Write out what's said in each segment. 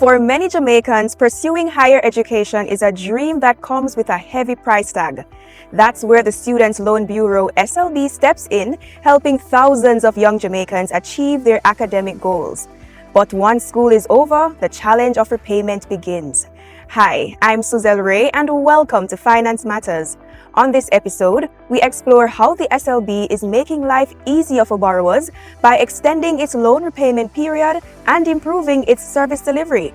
For many Jamaicans, pursuing higher education is a dream that comes with a heavy price tag. That's where the Students' Loan Bureau (SLB) steps in, helping thousands of young Jamaicans achieve their academic goals. But once school is over, the challenge of repayment begins. Hi, I'm Suzelle Ray and welcome to Finance Matters. On this episode, we explore how the SLB is making life easier for borrowers by extending its loan repayment period and improving its service delivery.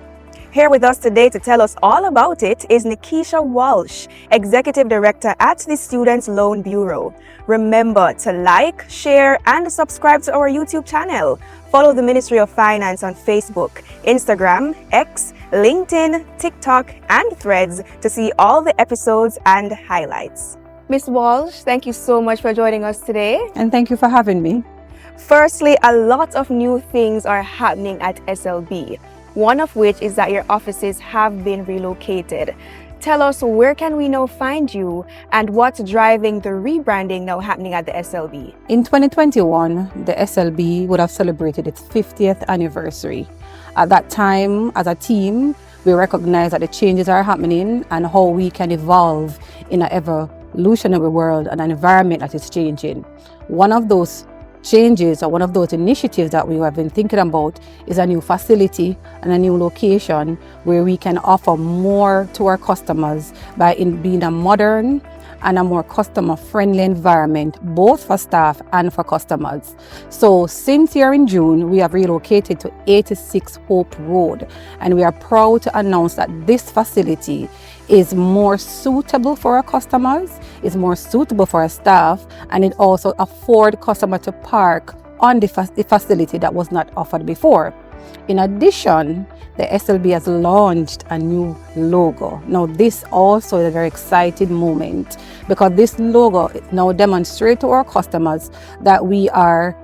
Here with us today to tell us all about it is Nikisha Walsh, Executive Director at the Students' Loan Bureau. Remember to like, share, and subscribe to our YouTube channel. Follow the Ministry of Finance on Facebook, Instagram, X, LinkedIn, TikTok, and Threads to see all the episodes and highlights. Ms. Walsh, thank you so much for joining us today. And thank you for having me. Firstly, a lot of new things are happening at SLB. One of which is that your offices have been relocated. Tell us, where can we now find you and what's driving the rebranding now happening at the SLB? In 2021, the SLB would have celebrated its 50th anniversary. At that time, as a team, we recognized that the changes are happening and how we can evolve in an evolutionary world and an environment that is changing. One of those changes or one of those initiatives that we have been thinking about is a new facility and a new location where we can offer more to our customers by being a modern and a more customer-friendly environment, both for staff and for customers. So since here in June, we have relocated to 86 Hope Road, and we are proud to announce that this facility is more suitable for our customers, is more suitable for our staff, and it also affords customers to park on the facility that was not offered before. In addition, the SLB has launched a new logo. Now, this also is a very exciting moment because this logo now demonstrates to our customers that we are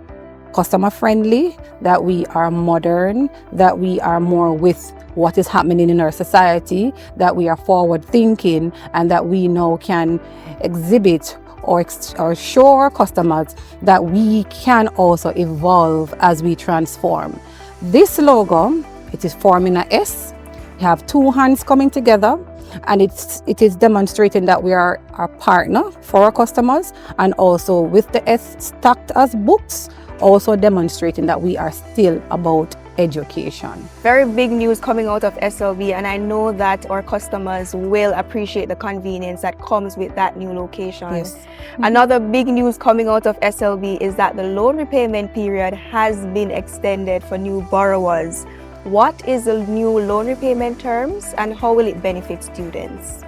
customer friendly, that we are modern, that we are more with what is happening in our society, that we are forward thinking, and that we now can exhibit or show our customers that we can also evolve as we transform. This logo, it is forming an S. You have two hands coming together, and it is demonstrating that we are a partner for our customers, and also with the S stacked as books, also demonstrating that we are still about education. Very big news coming out of SLB, and I know that our customers will appreciate the convenience that comes with that new location. Yes. Another big news coming out of SLB is that the loan repayment period has been extended for new borrowers. What is the new loan repayment terms and how will it benefit students?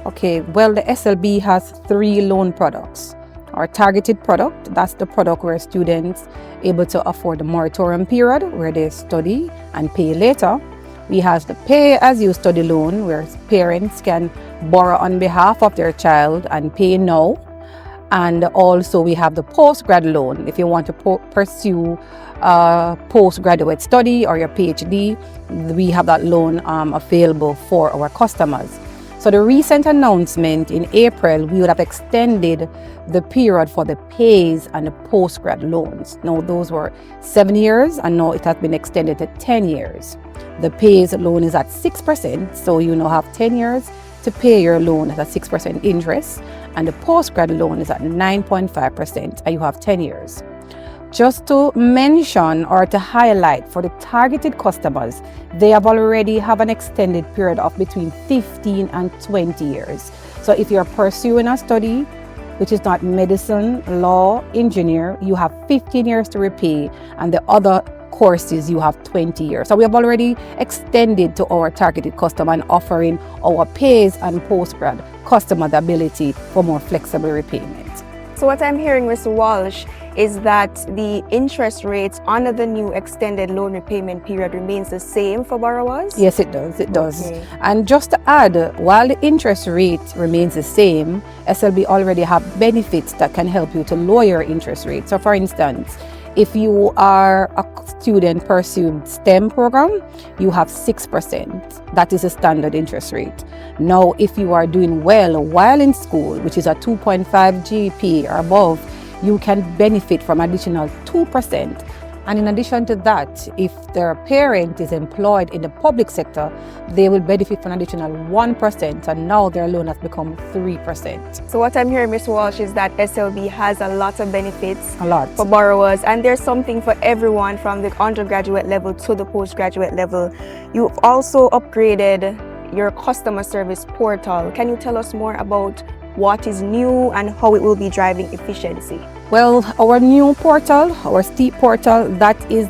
Okay, well, the SLB has 3 loan products. Our targeted product, that's the product where students able to afford the moratorium period where they study and pay later. We have the pay as you study loan where parents can borrow on behalf of their child and pay now. And also we have the postgrad loan if you want to pursue postgraduate study or your PhD. We have that loan available for our customers. So the recent announcement in April, we would have extended the period for the pays and the postgrad loans. Now those were 7 years and now it has been extended to 10 years. The pays loan is at 6%, so you now have 10 years to pay your loan at a 6% interest, and the postgrad loan is at 9.5% and you have 10 years. Just to mention or to highlight for the targeted customers, they already have an extended period of between 15 and 20 years. So if you're pursuing a study, which is not medicine, law, engineer, you have 15 years to repay, and the other courses you have 20 years. So we have already extended to our targeted customer and offering our pays and postgrad customer the ability for more flexible repayment. So what I'm hearing, Mr. Walsh, is that the interest rates under the new extended loan repayment period remains the same for borrowers? Yes, it does. It does. Okay. And just to add, while the interest rate remains the same, SLB already have benefits that can help you to lower your interest rate. So for instance, if you are a student pursuing STEM program, you have 6%. That is a standard interest rate. Now, if you are doing well while in school, which is a 2.5 GPA or above, you can benefit from additional 2% And in addition to that, if their parent is employed in the public sector, they will benefit from an additional 1%, and now their loan has become 3%. So what I'm hearing, Ms. Walsh, is that SLB has a lot of benefits For borrowers, and there's something for everyone from the undergraduate level to the postgraduate level. You've also upgraded your customer service portal. Can you tell us more about what is new and how it will be driving efficiency? Well, our new portal, our STEEP portal, that is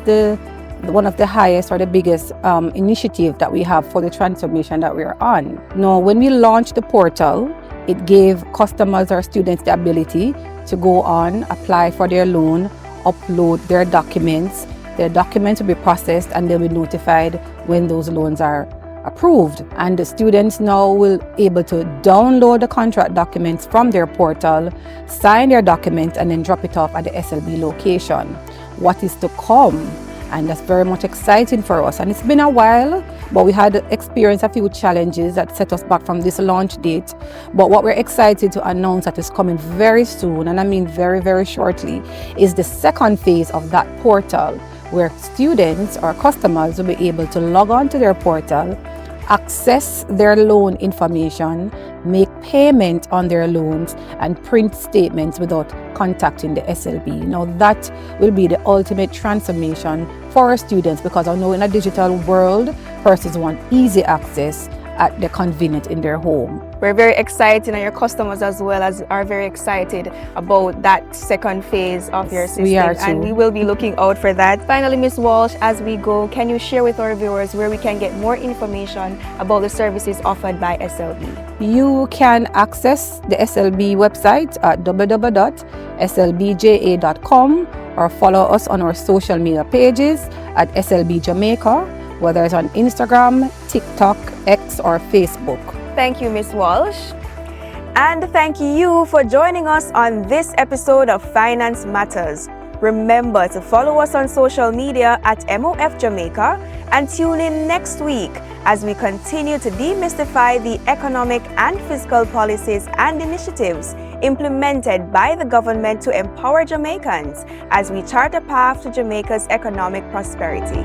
one of the highest or the biggest initiative that we have for the transformation that we are on. Now, when we launched the portal, it gave customers or students the ability to go on, apply for their loan, upload their documents. Their documents will be processed and they'll be notified when those loans are approved. And the students now will be able to download the contract documents from their portal, sign their document, and then drop it off at the SLB location. What is to come? And that's very much exciting for us. And it's been a while, but we had experienced a few challenges that set us back from this launch date. But what we're excited to announce that is coming very soon, and I mean very, very shortly, is the second phase of that portal, where students or customers will be able to log on to their portal, access their loan information, make payment on their loans, and print statements without contacting the SLB. Now that will be the ultimate transformation for our students, because I know in a digital world, persons want easy access at the convenient in their home. We're very excited, and your customers as well as are very excited about that second phase of your system. We are too. And we will be looking out for that. Finally, Ms. Walsh, as we go, can you share with our viewers where we can get more information about the services offered by SLB? You can access the SLB website at www.slbja.com or follow us on our social media pages at SLB Jamaica, whether it's on Instagram, TikTok, X, or Facebook. Thank you, Ms. Walsh. And thank you for joining us on this episode of Finance Matters. Remember to follow us on social media at MOF Jamaica and tune in next week as we continue to demystify the economic and fiscal policies and initiatives implemented by the government to empower Jamaicans as we chart a path to Jamaica's economic prosperity.